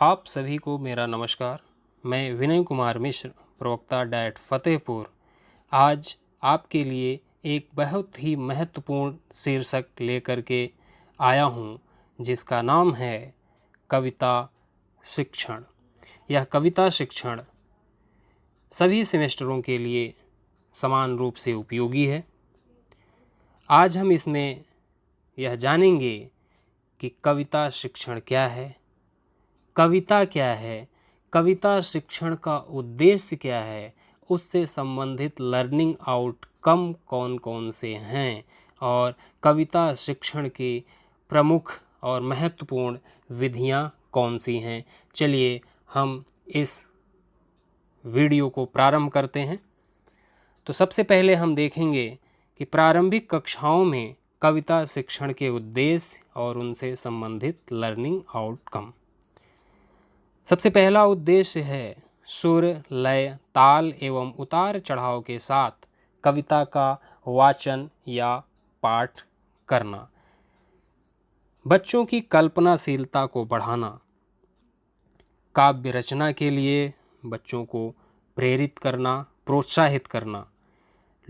आप सभी को मेरा नमस्कार। मैं विनय कुमार मिश्र, प्रवक्ता डैट फतेहपुर, आज आपके लिए एक बहुत ही महत्वपूर्ण शीर्षक लेकर के आया हूँ, जिसका नाम है कविता शिक्षण। यह कविता शिक्षण सभी सेमेस्टरों के लिए समान रूप से उपयोगी है। आज हम इसमें यह जानेंगे कि कविता शिक्षण क्या है, कविता क्या है, कविता शिक्षण का उद्देश्य क्या है, उससे संबंधित लर्निंग आउटकम कौन कौन से हैं और कविता शिक्षण की प्रमुख और महत्वपूर्ण विधियां कौन सी हैं। चलिए हम इस वीडियो को प्रारंभ करते हैं। तो सबसे पहले हम देखेंगे कि प्रारंभिक कक्षाओं में कविता शिक्षण के उद्देश्य और उनसे संबंधित लर्निंग आउटकम। सबसे पहला उद्देश्य है सुर, लय, ताल एवं उतार चढ़ाव के साथ कविता का वाचन या पाठ करना, बच्चों की कल्पनाशीलता को बढ़ाना, काव्य रचना के लिए बच्चों को प्रेरित करना, प्रोत्साहित करना,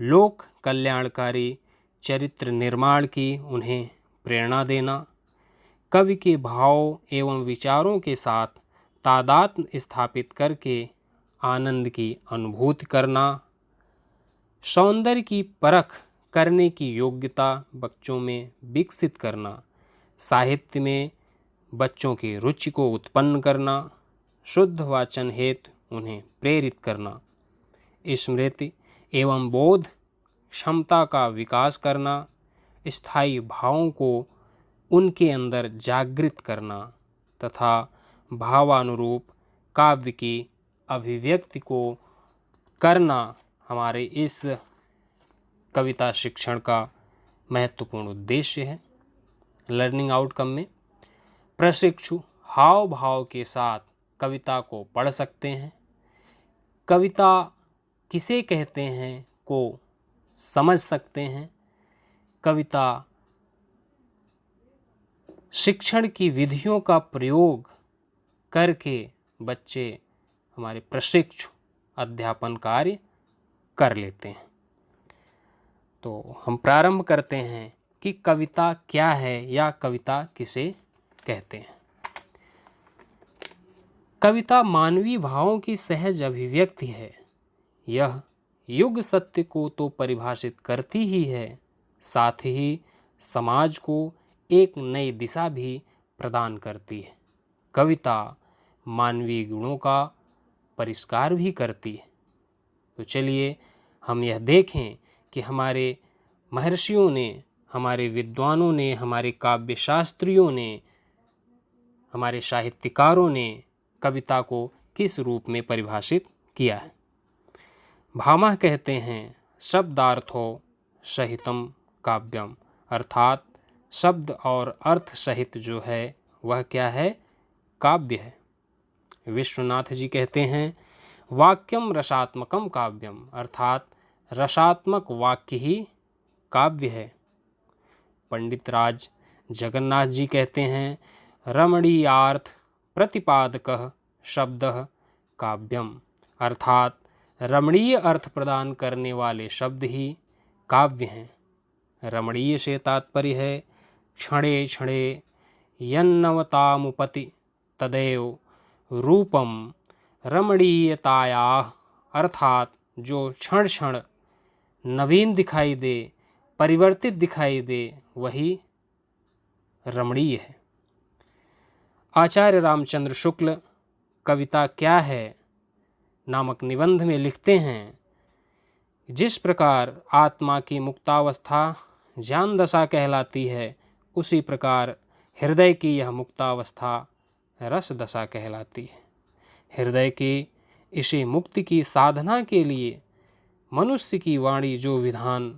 लोक कल्याणकारी चरित्र निर्माण की उन्हें प्रेरणा देना, कवि के भाव एवं विचारों के साथ तादात्म्य स्थापित करके आनंद की अनुभूति करना, सौंदर्य की परख करने की योग्यता बच्चों में विकसित करना, साहित्य में बच्चों की रुचि को उत्पन्न करना, शुद्ध वाचन हेतु उन्हें प्रेरित करना, स्मृति एवं बोध क्षमता का विकास करना, स्थायी भावों को उनके अंदर जागृत करना तथा भावानुरूप काव्य की अभिव्यक्ति को करना हमारे इस कविता शिक्षण का महत्वपूर्ण उद्देश्य है। लर्निंग आउटकम में प्रशिक्षु हाव भाव के साथ कविता को पढ़ सकते हैं, कविता किसे कहते हैं को समझ सकते हैं, कविता शिक्षण की विधियों का प्रयोग करके बच्चे हमारे प्रशिक्षु अध्यापन कार्य कर लेते हैं। तो हम प्रारंभ करते हैं कि कविता क्या है या कविता किसे कहते हैं। कविता मानवीय भावों की सहज अभिव्यक्ति है। यह युग सत्य को तो परिभाषित करती ही है, साथ ही समाज को एक नई दिशा भी प्रदान करती है। कविता मानवीय गुणों का परिष्कार भी करती है। तो चलिए हम यह देखें कि हमारे महर्षियों ने, हमारे विद्वानों ने, हमारे काव्य शास्त्रियों ने, हमारे साहित्यकारों ने कविता को किस रूप में परिभाषित किया है। भामह कहते हैं शब्दार्थो सहितम काव्यम, अर्थात शब्द और अर्थ सहित जो है वह क्या है, काव्य है। विश्वनाथ जी कहते हैं वाक्यम रसात्मकम काव्यम, अर्थात रसात्मक वाक्य ही काव्य है। पंडित राज जगन्नाथ जी कहते हैं रमणीयार्थ प्रतिपादकः शब्दः काव्यम, अर्थात रमणीय अर्थ प्रदान करने वाले शब्द ही काव्य हैं। रमणीय से तात्पर्य है क्षणे क्षणे यन्नवतामुपति तदैव रूपम रमणीयतायाः, अर्थात जो क्षण क्षण नवीन दिखाई दे, परिवर्तित दिखाई दे, वही रमणीय है। आचार्य रामचंद्र शुक्ल कविता क्या है नामक निबंध में लिखते हैं, जिस प्रकार आत्मा की मुक्तावस्था ज्ञान दशा कहलाती है, उसी प्रकार हृदय की यह मुक्तावस्था रस दशा कहलाती है। हृदय की इसी मुक्ति की साधना के लिए मनुष्य की वाणी जो विधान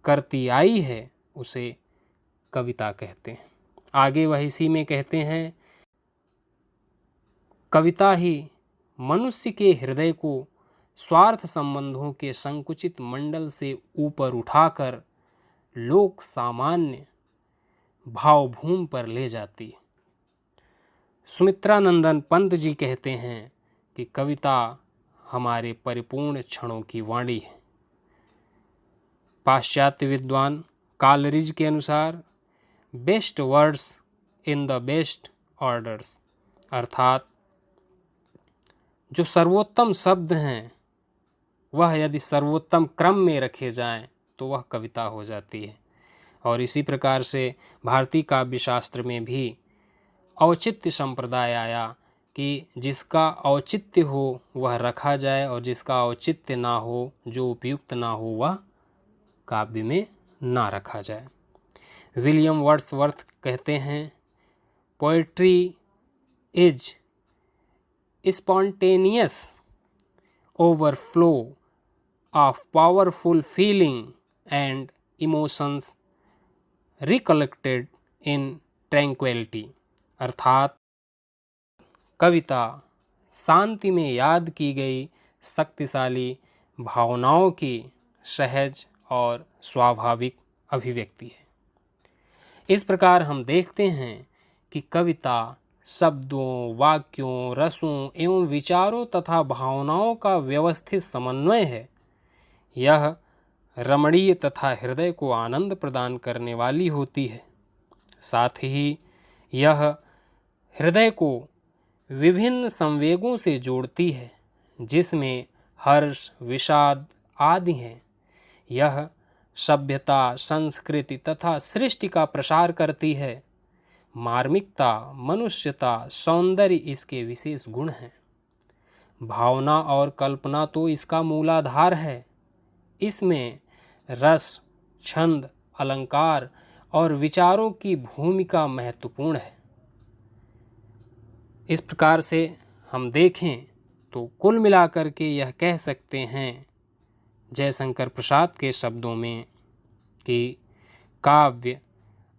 करती आई है उसे कविता कहते हैं। आगे वह इसी में कहते हैं कविता ही मनुष्य के हृदय को स्वार्थ संबंधों के संकुचित मंडल से ऊपर उठाकर लोक सामान्य भावभूमि पर ले जाती है। सुमित्रानंदन पंत जी कहते हैं कि कविता हमारे परिपूर्ण क्षणों की वाणी है। पाश्चात्य विद्वान कालरिज के अनुसार best words in the best orders, अर्थात जो सर्वोत्तम शब्द हैं वह यदि सर्वोत्तम क्रम में रखे जाएं तो वह कविता हो जाती है। और इसी प्रकार से भारतीय काव्य शास्त्र में भी औचित्य संप्रदाय आया कि जिसका औचित्य हो वह रखा जाए और जिसका औचित्य ना हो, जो उपयुक्त ना हो, वह काव्य में ना रखा जाए। विलियम वर्ड्सवर्थ कहते हैं, poetry is spontaneous overflow of powerful feeling and emotions recollected in tranquillity, अर्थात कविता शांति में याद की गई शक्तिशाली भावनाओं की सहज और स्वाभाविक अभिव्यक्ति है। इस प्रकार हम देखते हैं कि कविता शब्दों, वाक्यों, रसों एवं विचारों तथा भावनाओं का व्यवस्थित समन्वय है। यह रमणीय तथा हृदय को आनंद प्रदान करने वाली होती है। साथ ही यह हृदय को विभिन्न संवेगों से जोड़ती है, जिसमें हर्ष, विषाद आदि हैं। यह सभ्यता, संस्कृति तथा सृष्टि का प्रसार करती है। मार्मिकता, मनुष्यता, सौंदर्य इसके विशेष गुण हैं। भावना और कल्पना तो इसका मूलाधार है। इसमें रस, छंद, अलंकार और विचारों की भूमिका महत्वपूर्ण है। इस प्रकार से हम देखें तो कुल मिलाकर के यह कह सकते हैं जयशंकर प्रसाद के शब्दों में कि काव्य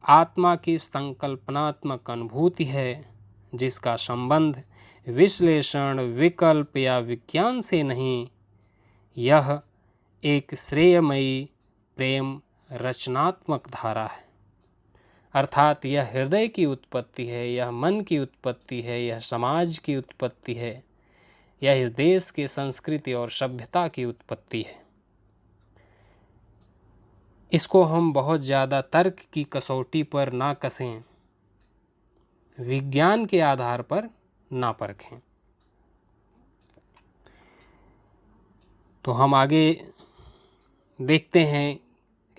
आत्मा की संकल्पनात्मक अनुभूति है, जिसका संबंध विश्लेषण, विकल्प या विज्ञान से नहीं। यह एक श्रेयमयी प्रेम रचनात्मक धारा है, अर्थात यह हृदय की उत्पत्ति है, यह मन की उत्पत्ति है, यह समाज की उत्पत्ति है, यह इस देश के संस्कृति और सभ्यता की उत्पत्ति है। इसको हम बहुत ज़्यादा तर्क की कसौटी पर ना कसें, विज्ञान के आधार पर ना परखें। तो हम आगे देखते हैं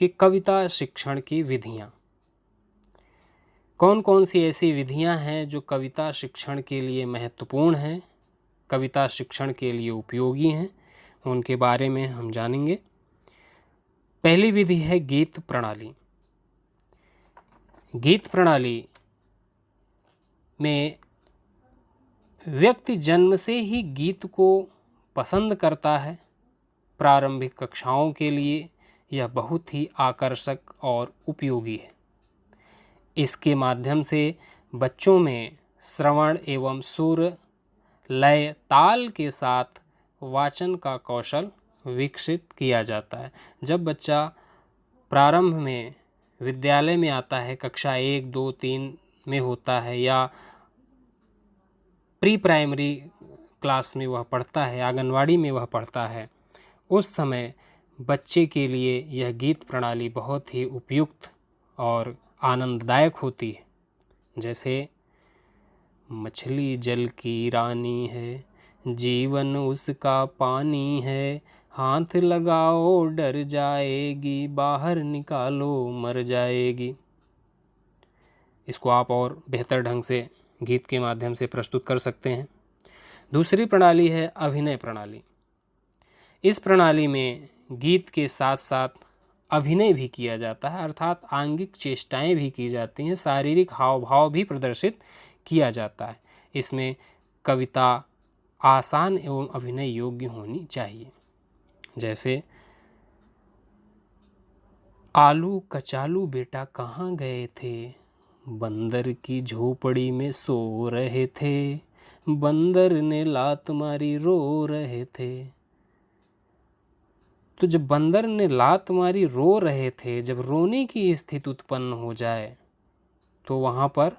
कि कविता शिक्षण की विधियाँ कौन कौन सी ऐसी विधियाँ हैं जो कविता शिक्षण के लिए महत्वपूर्ण हैं, कविता शिक्षण के लिए उपयोगी हैं, उनके बारे में हम जानेंगे। पहली विधि है गीत प्रणाली। गीत प्रणाली में व्यक्ति जन्म से ही गीत को पसंद करता है। प्रारंभिक कक्षाओं के लिए यह बहुत ही आकर्षक और उपयोगी है। इसके माध्यम से बच्चों में श्रवण एवं सुर, लय, ताल के साथ वाचन का कौशल विकसित किया जाता है। जब बच्चा प्रारंभ में विद्यालय में आता है, कक्षा 1, 2, 3 में होता है या प्री प्राइमरी क्लास में वह पढ़ता है, आंगनवाड़ी में वह पढ़ता है, उस समय बच्चे के लिए यह गीत प्रणाली बहुत ही उपयुक्त और आनंददायक होती है। जैसे मछली जल की रानी है, जीवन उसका पानी है, हाथ लगाओ डर जाएगी, बाहर निकालो मर जाएगी। इसको आप और बेहतर ढंग से गीत के माध्यम से प्रस्तुत कर सकते हैं। दूसरी प्रणाली है अभिनय प्रणाली। इस प्रणाली में गीत के साथ साथ अभिनय भी किया जाता है, अर्थात आंगिक चेष्टाएं भी की जाती हैं, शारीरिक हाव भाव भी प्रदर्शित किया जाता है। इसमें कविता आसान एवं अभिनय योग्य होनी चाहिए। जैसे आलू कचालू बेटा कहाँ गए थे, बंदर की झोपड़ी में सो रहे थे, बंदर ने लात मारी रो रहे थे। तो जब बंदर ने लात मारी रो रहे थे, जब रोने की स्थिति उत्पन्न हो जाए तो वहाँ पर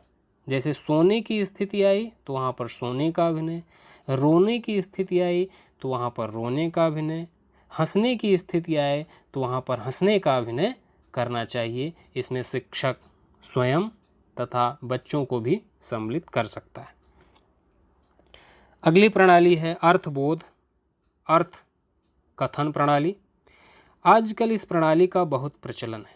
जैसे सोने की स्थिति आई तो वहाँ पर सोने का अभिनय, रोने की स्थिति आई तो वहाँ पर रोने का अभिनय, हंसने की स्थिति आए तो वहाँ पर हंसने का अभिनय करना चाहिए। इसमें शिक्षक स्वयं तथा बच्चों को भी सम्मिलित कर सकता है। अगली प्रणाली है अर्थबोध अर्थ कथन प्रणाली। आजकल इस प्रणाली का बहुत प्रचलन है।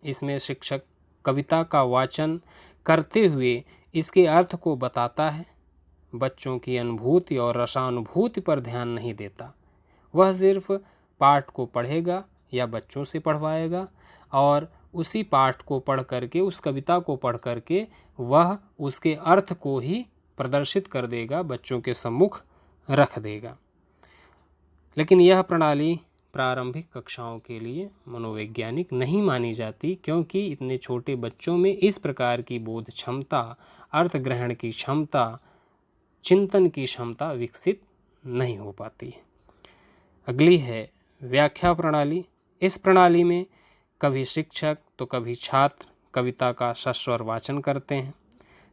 इसमें शिक्षक कविता का वाचन करते हुए इसके अर्थ को बताता है। बच्चों की अनुभूति और रसानुभूति पर ध्यान नहीं देता। वह सिर्फ पाठ को पढ़ेगा या बच्चों से पढ़वाएगा और उसी पाठ को पढ़ करके, उस कविता को पढ़ करके वह उसके अर्थ को ही प्रदर्शित कर देगा, बच्चों के सम्मुख रख देगा। लेकिन यह प्रणाली प्रारंभिक कक्षाओं के लिए मनोवैज्ञानिक नहीं मानी जाती, क्योंकि इतने छोटे बच्चों में इस प्रकार की बोध क्षमता, अर्थ ग्रहण की क्षमता, चिंतन की क्षमता विकसित नहीं हो पाती है। अगली है व्याख्या प्रणाली। इस प्रणाली में कभी शिक्षक तो कभी छात्र कविता का सस्वर वाचन करते हैं।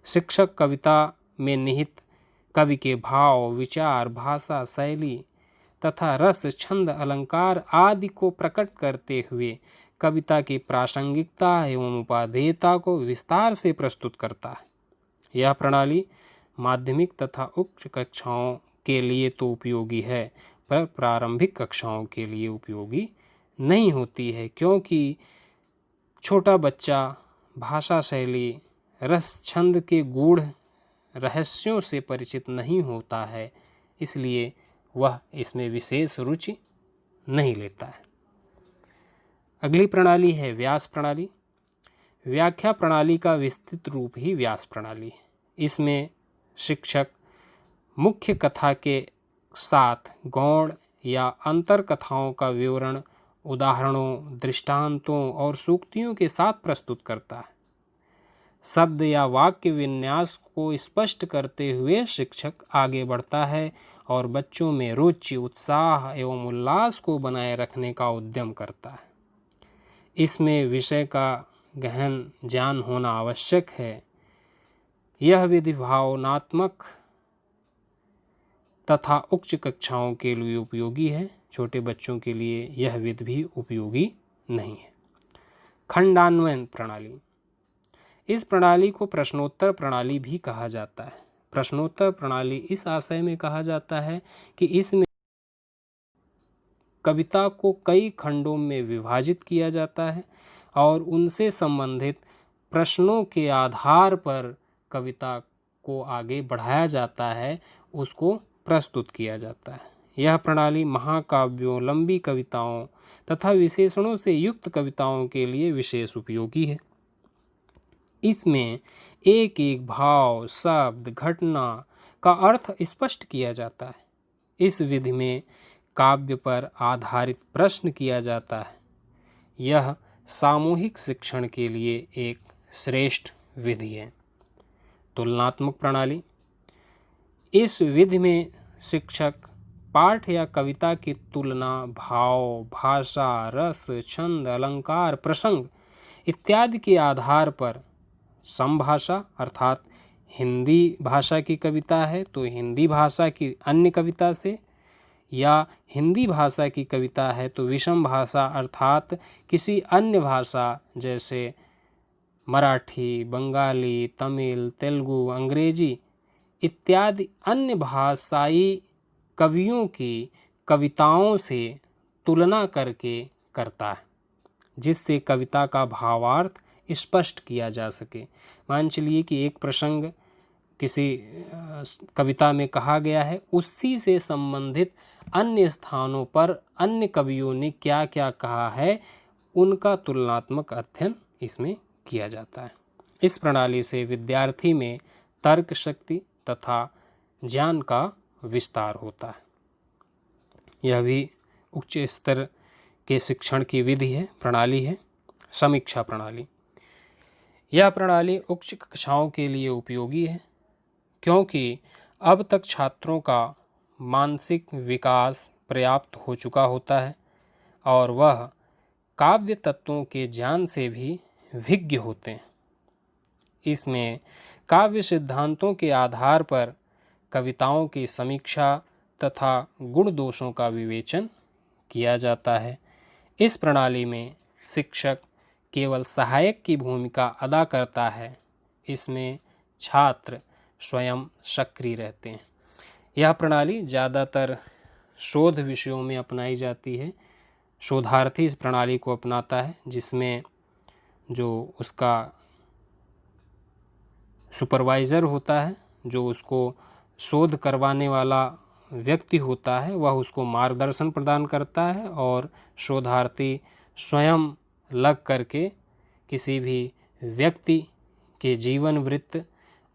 शिक्षक कविता में निहित कवि के भाव, विचार, भाषा, शैली तथा रस, छंद, अलंकार आदि को प्रकट करते हुए कविता की प्रासंगिकता एवं उपादेयता को विस्तार से प्रस्तुत करता है। यह प्रणाली माध्यमिक तथा उच्च कक्षाओं के लिए तो उपयोगी है, पर प्रारंभिक कक्षाओं के लिए उपयोगी नहीं होती है, क्योंकि छोटा बच्चा भाषा शैली, रस, छंद के गूढ़ रहस्यों से परिचित नहीं होता है, इसलिए वह इसमें विशेष रुचि नहीं लेता है। अगली प्रणाली है व्यास प्रणाली। व्याख्या प्रणाली का विस्तृत रूप ही व्यास प्रणाली है। इसमें शिक्षक मुख्य कथा के साथ गौण या अंतर कथाओं का विवरण उदाहरणों, दृष्टांतों और सूक्तियों के साथ प्रस्तुत करता है। शब्द या वाक्य विन्यास को स्पष्ट करते हुए शिक्षक आगे बढ़ता है और बच्चों में रुचि, उत्साह एवं उल्लास को बनाए रखने का उद्यम करता है। इसमें विषय का गहन ज्ञान होना आवश्यक है। यह विधि भावनात्मक तथा उच्च कक्षाओं के लिए उपयोगी है। छोटे बच्चों के लिए यह विधि भी उपयोगी नहीं है। खंडान्वयन प्रणाली। इस प्रणाली को प्रश्नोत्तर प्रणाली भी कहा जाता है। प्रश्नोत्तर प्रणाली इस आशय में कहा जाता है कि इसमें कविता को कई खंडों में विभाजित किया जाता है और उनसे संबंधित प्रश्नों के आधार पर कविता को आगे बढ़ाया जाता है, उसको प्रस्तुत किया जाता है। यह प्रणाली महाकाव्यों, लंबी कविताओं तथा विशेषणों से युक्त कविताओं के लिए विशेष उपयोगी है। इसमें एक एक भाव, शब्द, घटना का अर्थ स्पष्ट किया जाता है। इस विधि में काव्य पर आधारित प्रश्न किया जाता है। यह सामूहिक शिक्षण के लिए एक श्रेष्ठ विधि है। तुलनात्मक प्रणाली। इस विधि में शिक्षक पाठ या कविता की तुलना भाव, भाषा, रस, छंद, अलंकार, प्रसंग इत्यादि के आधार पर समभाषा अर्थात हिंदी भाषा की कविता है तो हिंदी भाषा की अन्य कविता से, या हिंदी भाषा की कविता है तो विषम भाषा अर्थात किसी अन्य भाषा जैसे मराठी, बंगाली, तमिल, तेलुगु, अंग्रेजी इत्यादि अन्य भाषाई कवियों की कविताओं से तुलना करके करता है, जिससे कविता का भावार्थ स्पष्ट किया जा सके। मान चलिए कि एक प्रसंग किसी कविता में कहा गया है, उसी से संबंधित अन्य स्थानों पर अन्य कवियों ने क्या क्या कहा है, उनका तुलनात्मक अध्ययन इसमें किया जाता है। इस प्रणाली से विद्यार्थी में तर्क शक्ति तथा ज्ञान का विस्तार होता है। यह भी उच्च स्तर के शिक्षण की विधि है, प्रणाली है। समीक्षा प्रणाली। यह प्रणाली उच्च कक्षाओं के लिए उपयोगी है, क्योंकि अब तक छात्रों का मानसिक विकास पर्याप्त हो चुका होता है और वह काव्य तत्वों के ज्ञान से भी विज्ञ होते हैं। इसमें काव्य सिद्धांतों के आधार पर कविताओं की समीक्षा तथा गुण दोषों का विवेचन किया जाता है। इस प्रणाली में शिक्षक केवल सहायक की भूमिका अदा करता है, इसमें छात्र स्वयं सक्रिय रहते हैं। यह प्रणाली ज़्यादातर शोध विषयों में अपनाई जाती है। शोधार्थी इस प्रणाली को अपनाता है, जिसमें जो उसका सुपरवाइज़र होता है, जो उसको शोध करवाने वाला व्यक्ति होता है, वह उसको मार्गदर्शन प्रदान करता है और शोधार्थी स्वयं लग करके किसी भी व्यक्ति के जीवन वृत्त,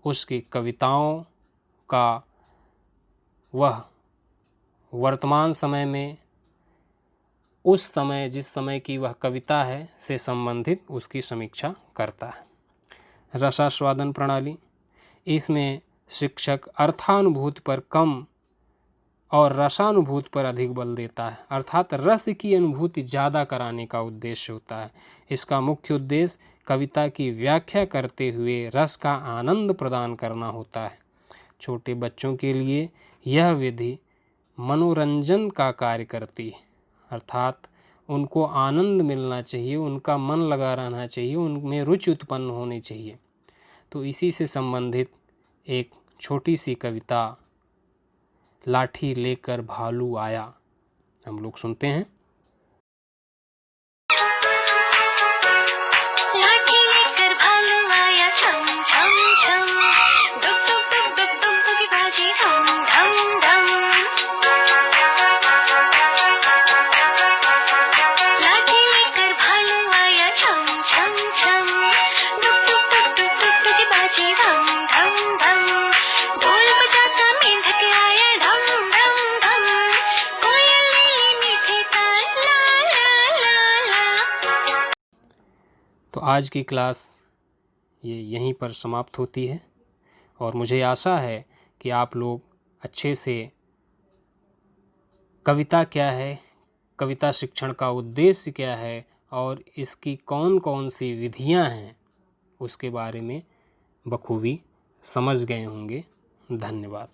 उसकी कविताओं का वह वर्तमान समय में उस समय जिस समय की वह कविता है से संबंधित उसकी समीक्षा करता है। रसास्वादन प्रणाली, इसमें शिक्षक अर्थानुभूति पर कम और रसानुभूति पर अधिक बल देता है, अर्थात रस की अनुभूति ज़्यादा कराने का उद्देश्य होता है। इसका मुख्य उद्देश्य कविता की व्याख्या करते हुए रस का आनंद प्रदान करना होता है। छोटे बच्चों के लिए यह विधि मनोरंजन का कार्य करती है, अर्थात उनको आनंद मिलना चाहिए, उनका मन लगा रहना चाहिए, उनमें रुचि उत्पन्न होनी चाहिए। तो इसी से संबंधित एक छोटी सी कविता लाठी लेकर भालू आया, हम लोग सुनते हैं। लाठी लेकर भालू आया, छम छम छम, डुक डुक डुक डुक डुक की बाजी धम धम धम। लाठी लेकर भालू आया, छम छम छम, डुक डुक डुक डुक डुक की बाजी धम धम धम। ढोल बजाता मेंढक आया, धम धम धम, कोयल नीली मीठी तान, ला ला ला ला। तो आज की क्लास ये यहीं पर समाप्त होती है और मुझे आशा है कि आप लोग अच्छे से कविता क्या है, कविता शिक्षण का उद्देश्य क्या है और इसकी कौन कौन सी विधियां हैं उसके बारे में बखूबी समझ गए होंगे। धन्यवाद।